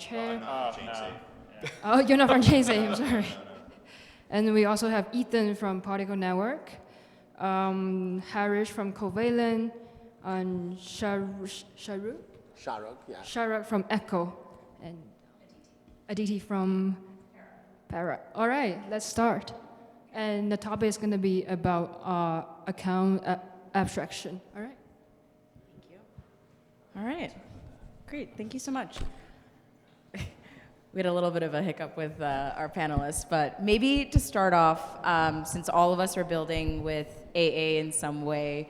chair. No. Oh, you're not from ChainSafe, I'm sorry. And we also have Ethan from Particle Network, Harish from Covalent, and Shahrukh Yeah. Shahrukh from Echo, and Aditi from Para. All right, let's start. And the topic is going to be about account abstraction. All right. Thank you. All right. Great. Thank you so much. We had a little bit of a hiccup with our panelists, but maybe to start off, since all of us are building with AA in some way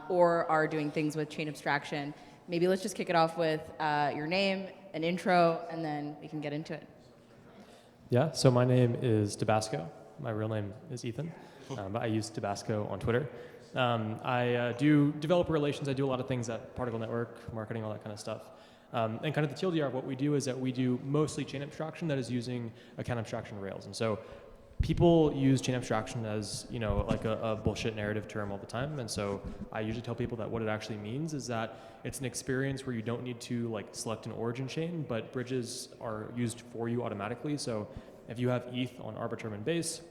or are doing things with chain abstraction, maybe let's just kick it off with your name, an intro, and then we can get into it. Yeah, so my name is Tabasco. My real name is Ethan, but I use Tabasco on Twitter. I do developer relations. I do a lot of things at Particle Network, marketing, all that kind of stuff. And kind of the TLDR of what we do is that we do mostly chain abstraction that is using account abstraction rails. And so people use chain abstraction as, like a bullshit narrative term all the time. And so I usually tell people that what it actually means is that it's an experience where you don't need to select an origin chain, but bridges are used for you automatically. So if you have ETH on Arbitrum and Base,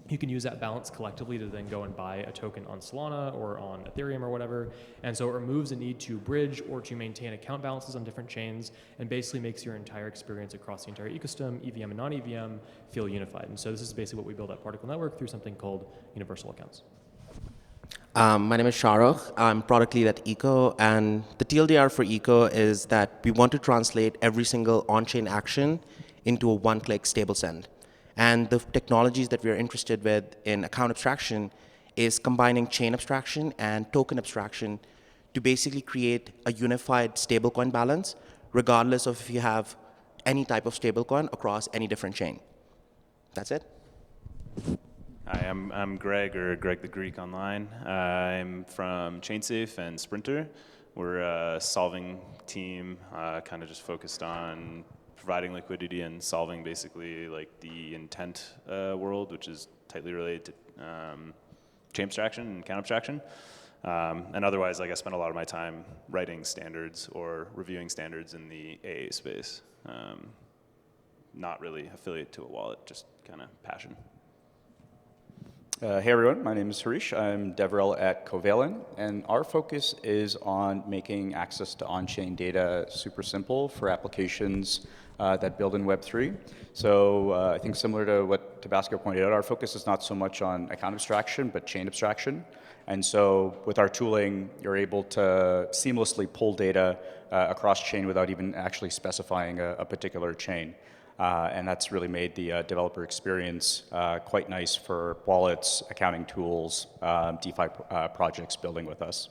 you can use that balance collectively to then go and buy a token on Solana or on Ethereum or whatever. And so it removes the need to bridge or to maintain account balances on different chains and basically makes your entire experience across the entire ecosystem, EVM and non-EVM, feel unified. And so this is basically what we build at Particle Network through something called universal accounts. My name is Shahrukh. I'm product lead at Eco, and the TLDR for Eco is that we want to translate every single on-chain action into a one-click stable send. And the technologies that we're interested with in account abstraction is combining chain abstraction and token abstraction to basically create a unified stablecoin balance, regardless of if you have any type of stablecoin across any different chain. That's it. Hi, I'm Greg, or Greg the Greek online. I'm from ChainSafe and Sprinter. We're a solving team, kind of just focused on providing liquidity and solving basically the intent world, which is tightly related to chain abstraction and account abstraction. And otherwise, I spend a lot of my time writing standards or reviewing standards in the AA space. Not really affiliate to a wallet, just kind of passion. Hey everyone, my name is Harish. I'm DevRel at Covalent, and our focus is on making access to on-chain data super simple for applications that build in Web3. So I think similar to what Tabasco pointed out, our focus is not so much on account abstraction, but chain abstraction. And so with our tooling, you're able to seamlessly pull data across chain without even actually specifying a particular chain. And that's really made the developer experience quite nice for wallets, accounting tools, DeFi projects building with us.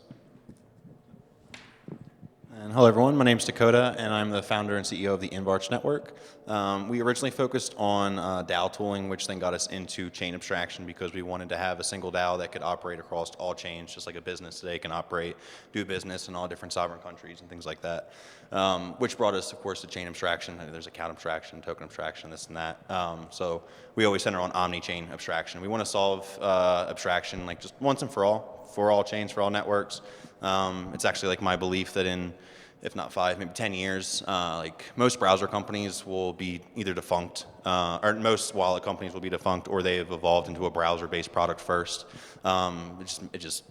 And hello everyone, my name is Dakota, and I'm the founder and CEO of the Invarch Network. We originally focused on DAO tooling, which then got us into chain abstraction because we wanted to have a single DAO that could operate across all chains, just like a business today can operate, do business in all different sovereign countries and things like that. Which brought us, of course, to chain abstraction. There's account abstraction, token abstraction, this and that. So we always center on omni-chain abstraction. We want to solve abstraction just once and for all chains, for all networks. It's actually my belief that in, if not 5, maybe 10 years, most browser companies will be either defunct, or most wallet companies will be defunct, or they have evolved into a browser-based product first. It just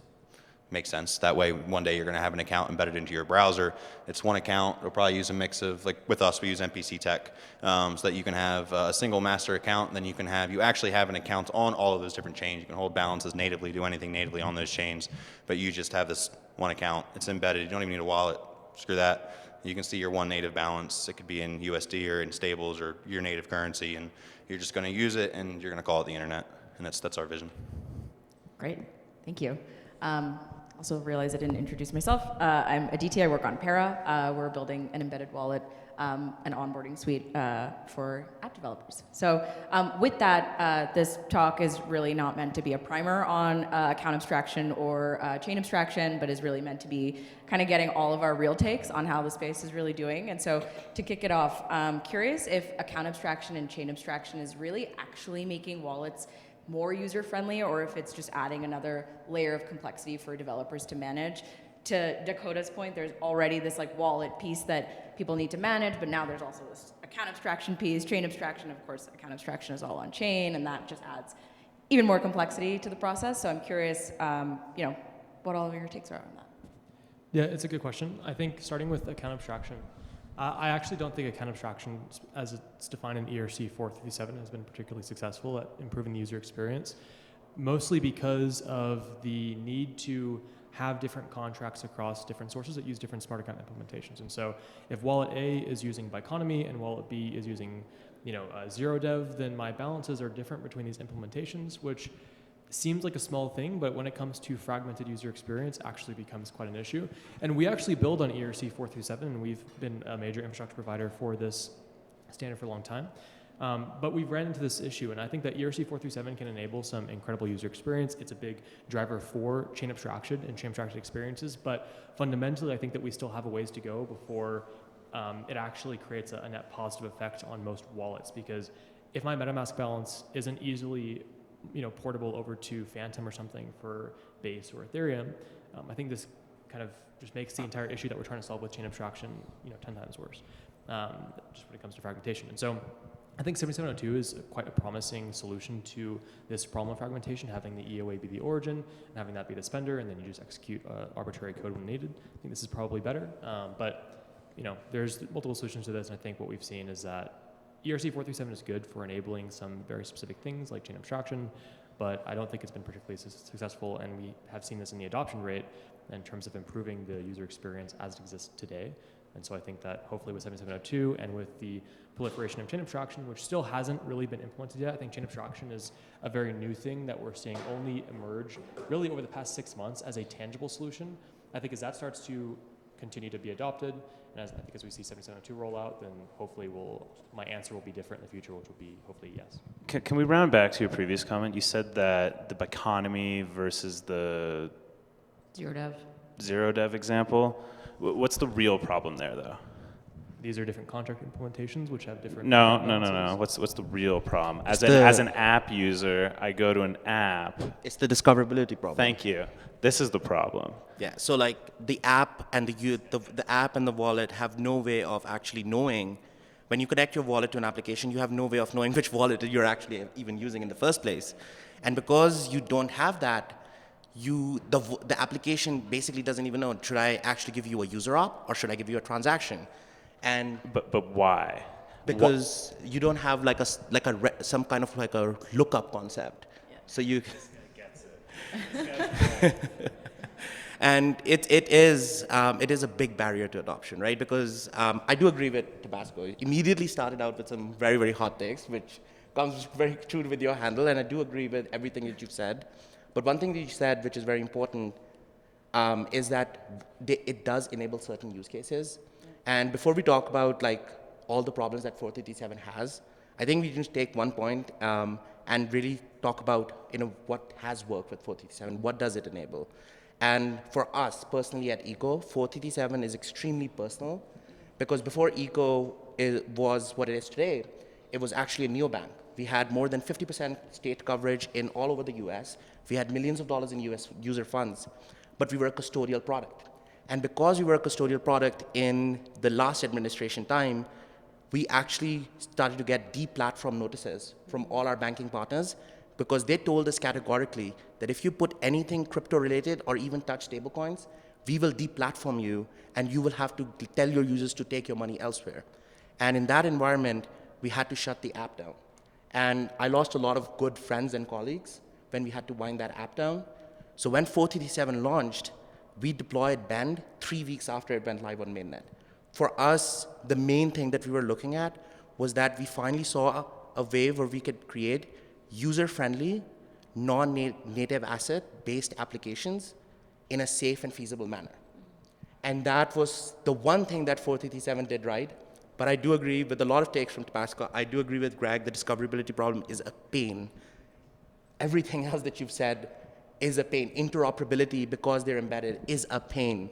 makes sense. That way, one day you're going to have an account embedded into your browser. It's one account. It'll probably use a mix of, with us, we use MPC tech, so that you can have a single master account, and then you actually have an account on all of those different chains. You can hold balances natively, do anything natively on those chains, but you just have this one account. It's embedded. You don't even need a wallet. Screw that. You can see your one native balance. It could be in USD or in stables or your native currency, and you're just going to use it, and you're going to call it the internet, and that's our vision. Great. Thank you. Also realized I didn't introduce myself. I'm Aditi. I work on Para. We're building an embedded wallet, an onboarding suite for app developers. So with that, this talk is really not meant to be a primer on account abstraction or chain abstraction, but is really meant to be kind of getting all of our real takes on how the space is really doing. And so to kick it off, I'm curious if account abstraction and chain abstraction is really actually making wallets more user-friendly, or if it's just adding another layer of complexity for developers to manage. to Dakota's point, there's already this like wallet piece that people need to manage, but now there's also this account abstraction piece, chain abstraction. Of course, account abstraction is all on chain, and that just adds even more complexity to the process. So I'm curious, what all of your takes are on that. Yeah, it's a good question. I think starting with account abstraction, I actually don't think account abstraction, as it's defined in ERC 457, has been particularly successful at improving the user experience, mostly because of the need to have different contracts across different sources that use different smart account implementations. And so if wallet A is using Biconomy and wallet B is using zero dev, then my balances are different between these implementations, which seems like a small thing, but when it comes to fragmented user experience, actually becomes quite an issue. And we actually build on ERC 437, and we've been a major infrastructure provider for this standard for a long time. But we've ran into this issue, and I think that ERC 437 can enable some incredible user experience. It's a big driver for chain abstraction and chain abstraction experiences, but fundamentally, I think that we still have a ways to go before it actually creates a net positive effect on most wallets. Because if my MetaMask balance isn't easily portable over to Phantom or something for Base or Ethereum, I think this kind of just makes the entire issue that we're trying to solve with chain abstraction 10 times worse, just when it comes to fragmentation. And so I think 7702 is quite a promising solution to this problem of fragmentation, having the EOA be the origin and having that be the spender, and then you just execute arbitrary code when needed. I think this is probably better, but there's multiple solutions to this, and I think what we've seen is that ERC 437 is good for enabling some very specific things like chain abstraction, but I don't think it's been particularly successful, and we have seen this in the adoption rate in terms of improving the user experience as it exists today. And so I think that hopefully with 7702 and with the proliferation of chain abstraction, which still hasn't really been implemented yet, I think chain abstraction is a very new thing that we're seeing only emerge really over the past 6 months as a tangible solution. I think as that starts to continue to be adopted, and I think as we see 7702 roll out, then hopefully my answer will be different in the future, which will be hopefully yes. Can we round back to your previous comment? You said that the Biconomy versus the zero dev example. What's the real problem there, though? These are different contract implementations, which have different. No. What's the real problem? As an app user, I go to an app. It's the discoverability problem. Thank you. This is the problem. Yeah. So like the app and the app and the wallet have no way of actually knowing. When you connect your wallet to an application, you have no way of knowing which wallet you're actually even using in the first place. And because you don't have that, the application basically doesn't even know, should I actually give you a user op or should I give you a transaction? And but why? Because you don't have some kind of like a lookup concept. Yeah. So you gets it. And it is a big barrier to adoption, right? Because I do agree with Tabasco. It immediately started out with some very, very hot takes, which comes very true with your handle, and I do agree with everything that you've said. But one thing that you said, which is very important, is that it does enable certain use cases. And before we talk about like all the problems that 437 has, I think we can just take one point and really talk about what has worked with 437. What does it enable? And for us personally at Eco, 437 is extremely personal, because before Eco was what it is today, it was actually a neobank. We had more than 50% state coverage in all over the US. We had millions of dollars in US user funds, but we were a custodial product. And because we were a custodial product in the last administration time, we actually started to get deplatform notices from all our banking partners, because they told us categorically that if you put anything crypto related or even touch stablecoins, we will deplatform you and you will have to tell your users to take your money elsewhere. And in that environment, we had to shut the app down. And I lost a lot of good friends and colleagues when we had to wind that app down. So when 437 launched, we deployed Bend 3 weeks after it went live on mainnet. For us, the main thing that we were looking at was that we finally saw a way where we could create user-friendly, non-native asset-based applications in a safe and feasible manner. And that was the one thing that 437 did right. But I do agree with a lot of takes from Tabasco. I do agree with Greg, the discoverability problem is a pain. Everything else that you've said is a pain. Interoperability, because they're embedded, is a pain.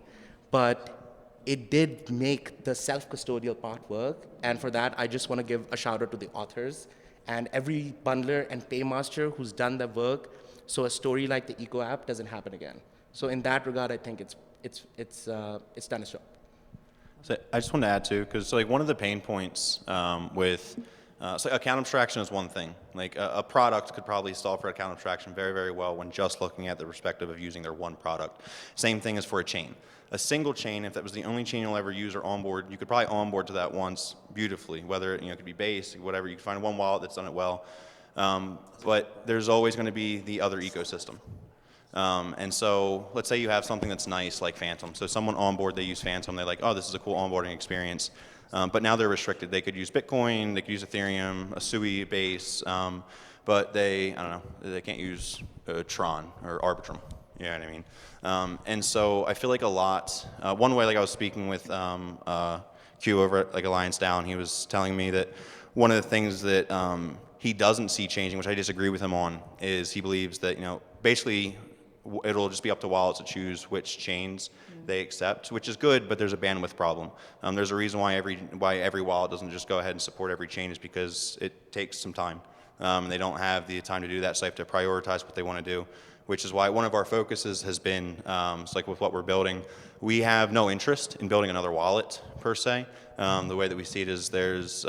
But it did make the self-custodial part work. And for that, I just want to give a shout out to the authors and every bundler and paymaster who's done the work, so a story like the Eco app doesn't happen again. So in that regard, I think it's done its job. So I just want to add too, because like one of the pain points with so account abstraction is one thing. Like a product could probably solve for account abstraction very, very well when just looking at the perspective of using their one product. Same thing as for a chain. A single chain, if that was the only chain you'll ever use or onboard, you could probably onboard to that once beautifully. Whether it could be base, whatever. You could find one wallet that's done it well. But there's always going to be the other ecosystem. And so let's say you have something that's nice like Phantom. So someone on board, they use Phantom. They're like, oh, this is a cool onboarding experience. But now they're restricted. They could use Bitcoin, they could use Ethereum, a SUI base, but they, I don't know, they can't use Tron or Arbitrum. You know what I mean? And so I feel like a lot, one way, like I was speaking with Q over at like Alliance Down, he was telling me that one of the things that he doesn't see changing, which I disagree with him on, is he believes that, basically it'll just be up to wallets to choose which chains they accept, which is good, but there's a bandwidth problem. There's a reason why every wallet doesn't just go ahead and support every chain is because it takes some time. And they don't have the time to do that, so they have to prioritize what they want to do, which is why one of our focuses has been, it's like with what we're building, we have no interest in building another wallet per se. The way that we see it is there's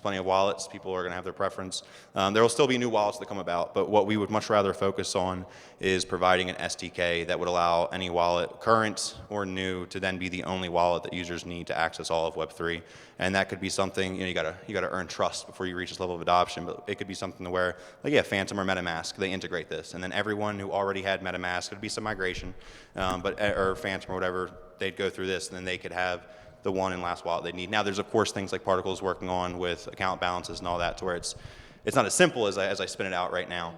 plenty of wallets. People are going to have their preference. There will still be new wallets that come about, but what we would much rather focus on is providing an SDK that would allow any wallet, current or new, to then be the only wallet that users need to access all of Web3. And that could be something, you got to earn trust before you reach this level of adoption, but it could be something to where, like, yeah, Phantom or MetaMask, they integrate this. And then everyone who already had MetaMask, it'd be some migration, or Phantom or whatever, they'd go through this, and then they could have the one and last wallet they need. Now, there's of course things like Particles working on with account balances and all that, to where it's not as simple as I spin it out right now.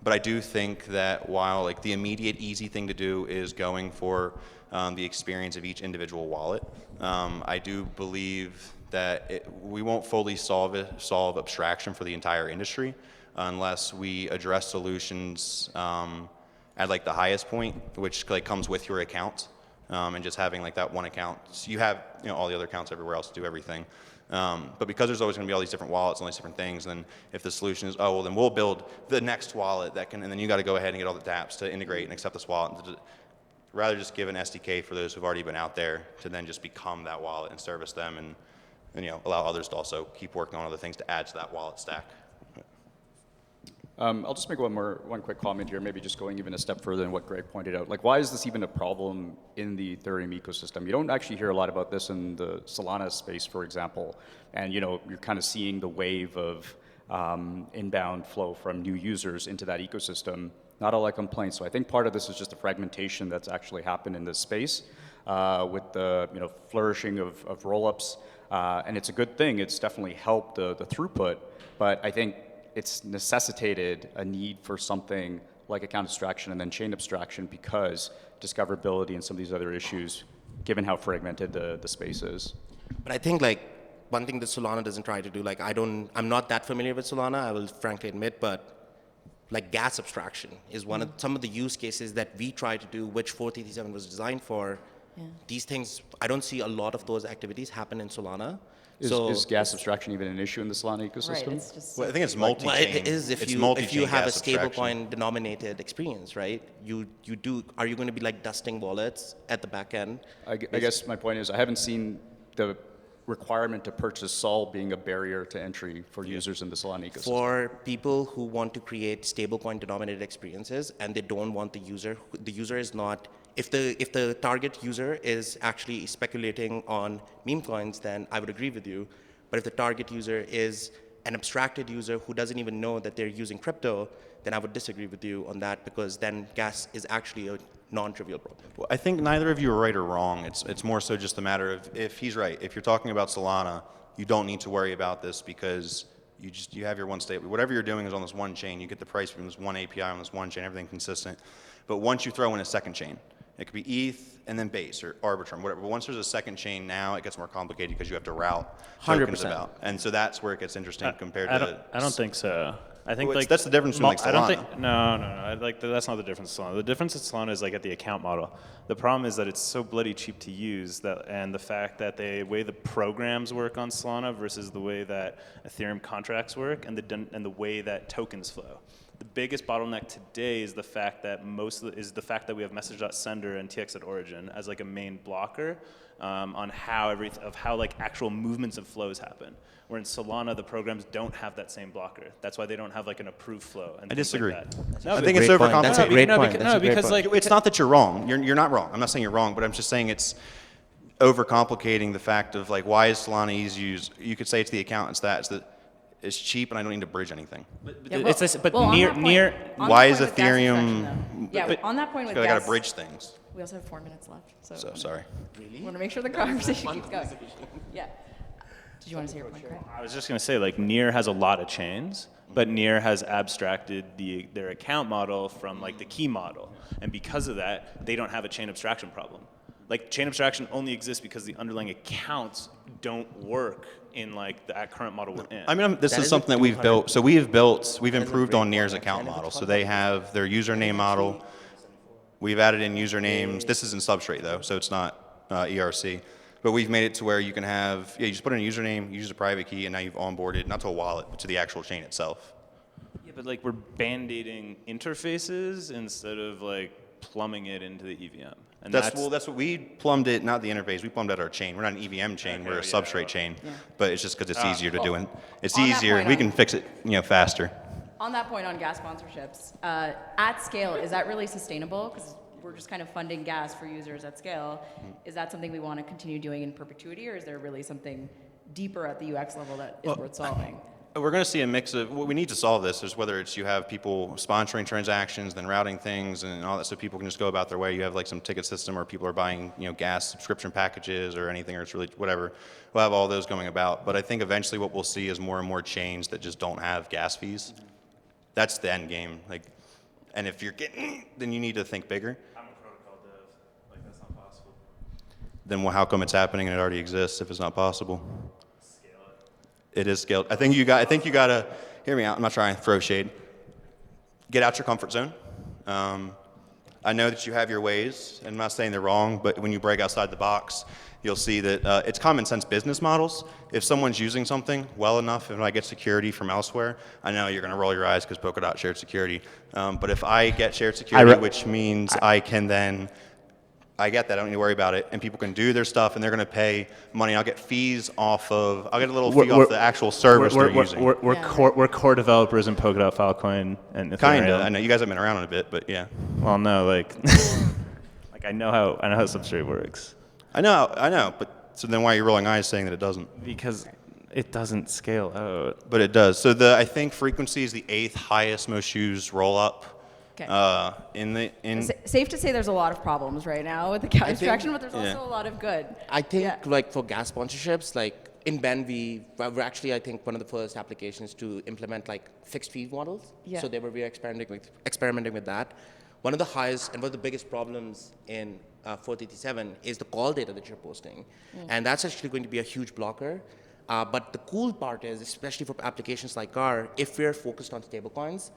But I do think that while like the immediate easy thing to do is going for the experience of each individual wallet, I do believe that we won't fully solve abstraction for the entire industry unless we address solutions at like the highest point, which like comes with your account. And just having like that one account. So you have all the other accounts everywhere else to do everything. But because there's always going to be all these different wallets and all these different things, then if the solution is, oh, well, then we'll build the next wallet that can, and then you got to go ahead and get all the dApps to integrate and accept this wallet. Rather just give an SDK for those who've already been out there to then just become that wallet and service them, and allow others to also keep working on other things to add to that wallet stack. I'll just make one quick comment here, maybe just going even a step further than what Greg pointed out. Like, why is this even a problem in the Ethereum ecosystem? You don't actually hear a lot about this in the Solana space, for example. And you're kind of seeing the wave of inbound flow from new users into that ecosystem. Not a lot of complaints. So I think part of this is just the fragmentation that's actually happened in this space with the flourishing of rollups. And it's a good thing. It's definitely helped the throughput. But I think it's necessitated a need for something like account abstraction and then chain abstraction because discoverability and some of these other issues, given how fragmented the space is. But I think like one thing that Solana doesn't try to do, like I'm not that familiar with Solana, I will frankly admit, but like gas abstraction is one of some of the use cases that we try to do, which 487 was designed for. Yeah. These things, I don't see a lot of those activities happen in Solana. Is gas abstraction even an issue in the Solana ecosystem? Right, it's just Well, I think it's multi-chain. Well, it is if you have a stablecoin denominated experience, right? You do. Are you going to be like dusting wallets at the back end? I guess my point is I haven't seen the requirement to purchase Sol being a barrier to entry for users in the Solana ecosystem. For people who want to create stablecoin denominated experiences and they don't want the user is not. If the target user is actually speculating on meme coins, then I would agree with you. But if the target user is an abstracted user who doesn't even know that they're using crypto, then I would disagree with you on that, because then gas is actually a non-trivial problem. Well, I think neither of you are right or wrong. It's more so just a matter of if he's right. If you're talking about Solana, you don't need to worry about this because you have your one state. Whatever you're doing is on this one chain. You get the price from this one API on this one chain, everything consistent. But once you throw in a second chain, it could be ETH and then Base or Arbitrum, whatever. But once there's a second chain, now it gets more complicated because you have to route tokens 100%. about. And so that's where it gets interesting compared to. I don't think so. I think Well, that's the difference between like Solana. I don't think no. That's not the difference in Solana. The difference in Solana is like at the account model. The problem is that it's so bloody cheap to use and the fact that the way the programs work on Solana versus the way that Ethereum contracts work and the way that tokens flow. The biggest bottleneck today is the fact that we have message.sender and tx.origin as like a main blocker on how like actual movements of flows happen. Where in Solana, the programs don't have that same blocker. That's why they don't have like an approved flow. And I things disagree. Like that. No, I think it's overcomplicated. That's a great point. because like It's not that you're wrong. You're not wrong. I'm not saying you're wrong, but I'm just saying it's overcomplicating the fact of like why is Solana easy to use? You could say it's the account and stats that it's cheap and I don't need to bridge anything. Why is Ethereum? Yeah, on that point with I gas, got to bridge things. we also have 4 minutes left. So sorry. I want to make sure the conversation keeps going. Yeah. Did you want to say your point, Greg? I was just going to say, like, Near has a lot of chains, but Near has abstracted their account model from, like, the key model. And because of that, they don't have a chain abstraction problem. Like, chain abstraction only exists because the underlying accounts don't work in, like, the current model we're in. I mean, this is something that we've built. So we've improved on Near's account model. So they have their username model. We've added in usernames. This is in Substrate, though, so it's not ERC. But we've made it to where you can have, you just put in a username, use a private key, and now you've onboarded, not to a wallet, but to the actual chain itself. Yeah, but like we're band-aiding interfaces instead of like plumbing it into the EVM. And That's what we plumbed it, not the interface. We plumbed out our chain. We're not an EVM chain. We're a Substrate chain. Yeah. But it's just because it's easier to do. And it's on that easier. point We can fix it, faster. On that point on gas sponsorships, at scale, is that really sustainable? Because we're just kind of funding gas for users at scale. Is that something we want to continue doing in perpetuity, or is there really something deeper at the UX level that is worth solving? We're going to see a mix of, what we need to solve this is whether it's you have people sponsoring transactions, then routing things and all that, so people can just go about their way. You have like some ticket system or people are buying, gas subscription packages or anything, or it's really whatever. We'll have all those going about. But I think eventually what we'll see is more and more chains that just don't have gas fees. That's the end game. And if you're getting, then you need to think bigger. I'm a protocol dev. Like, that's not possible. Then how come it's happening and it already exists if it's not possible? Scale it. It is scaled. I think you got to hear me out. I'm not trying to throw shade. Get out your comfort zone. I know that you have your ways, and I'm not saying they're wrong, but when you break outside the box, you'll see that it's common sense business models. If someone's using something well enough, and I get security from elsewhere, I know you're going to roll your eyes because Polkadot shared security. But if I get shared security, which means I get that, I don't need to worry about it, and people can do their stuff, and they're going to pay money. I'll get fees I'll get a little fee off the actual service they're using. We're core developers in Polkadot, Filecoin, and Ethereum. Kinda. I know you guys have been around a bit, but yeah. Well, no, like I know how Substrate works. I know, but so then why are you rolling eyes saying that it doesn't? Because it doesn't scale out. But it does. So I think frequency is the 8th highest most used rollup. Okay. Safe to say there's a lot of problems right now with the gas abstraction, but there's also a lot of good. I think like for gas sponsorships, like in Ben, we're actually, I think, one of the first applications to implement like fixed fee models. Yeah. So we're experimenting with that. One of the highest and one of the biggest problems in 487 is the call data that you're posting. And that's actually going to be a huge blocker. But the cool part is, especially for applications like our, if we're focused on stablecoins,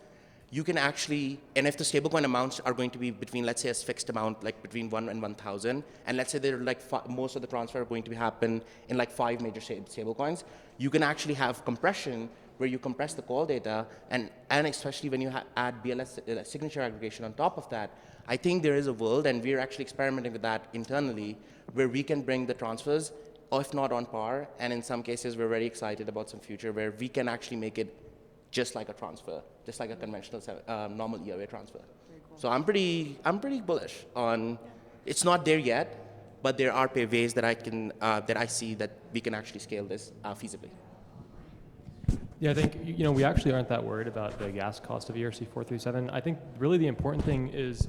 you can actually, and if the stablecoin amounts are going to be between, let's say, a fixed amount, like between 1 and 1,000, and let's say they're like most of the transfer are going to happen in like 5 major stablecoins, you can actually have compression where you compress the call data, and especially when you add BLS signature aggregation on top of that, I think there is a world, and we're actually experimenting with that internally, where we can bring the transfers, if not on par, and in some cases we're very excited about some future where we can actually make it just like a transfer, just like a conventional normal EOA transfer. Cool. So I'm pretty bullish on. It's not there yet, but there are ways that I see that we can actually scale this feasibly. Yeah, I think we actually aren't that worried about the gas cost of ERC 437. I think really the important thing is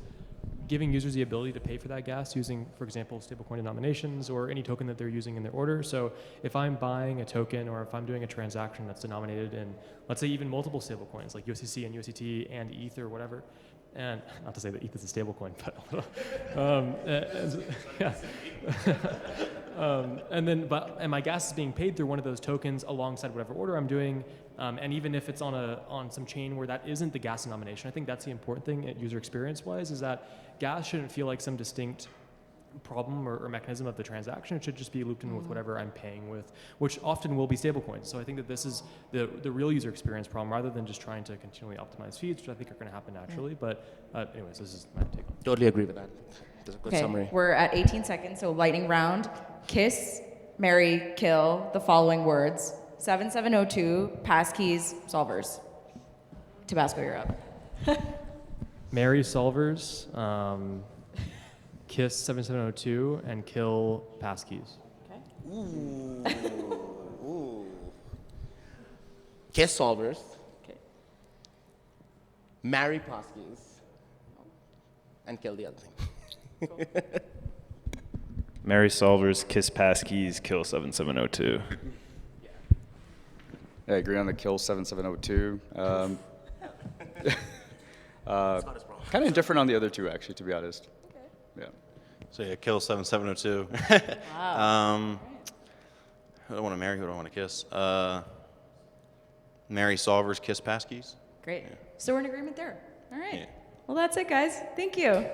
giving users the ability to pay for that gas using, for example, stablecoin denominations or any token that they're using in their order. So if I'm buying a token or if I'm doing a transaction that's denominated in, let's say, even multiple stablecoins like USDC and USDT and ETH or whatever, and not to say that ETH is a stablecoin, but and my gas is being paid through one of those tokens alongside whatever order I'm doing, and even if it's on some chain where that isn't the gas denomination, I think that's the important thing at user experience wise is that gas shouldn't feel like some distinct problem or mechanism of the transaction. It should just be looped in with whatever I'm paying with, which often will be stablecoins. So I think that this is the real user experience problem, rather than just trying to continually optimize fees, which I think are going to happen naturally. But anyways, this is my take on it. Totally agree with that. That's a good summary. We're at 18 seconds, so lightning round. Kiss, marry, kill the following words. 7702, passkeys, solvers. Tabasco, you're up. Marry solvers, kiss 7702, and kill passkeys. Ooh. Kiss solvers. Okay. Marry passkeys. And kill the other thing. Marry solvers, kiss passkeys, kill 7702. I agree on the kill 7702. Kind of different on the other two, actually, to be honest. Okay. Yeah. So yeah, kill 7702. Wow. Who do I want to marry? Who do I want to kiss? Marry solvers, kiss passkeys. Great. So we're in agreement there. All right. Yeah. Well, that's it, guys. Thank you.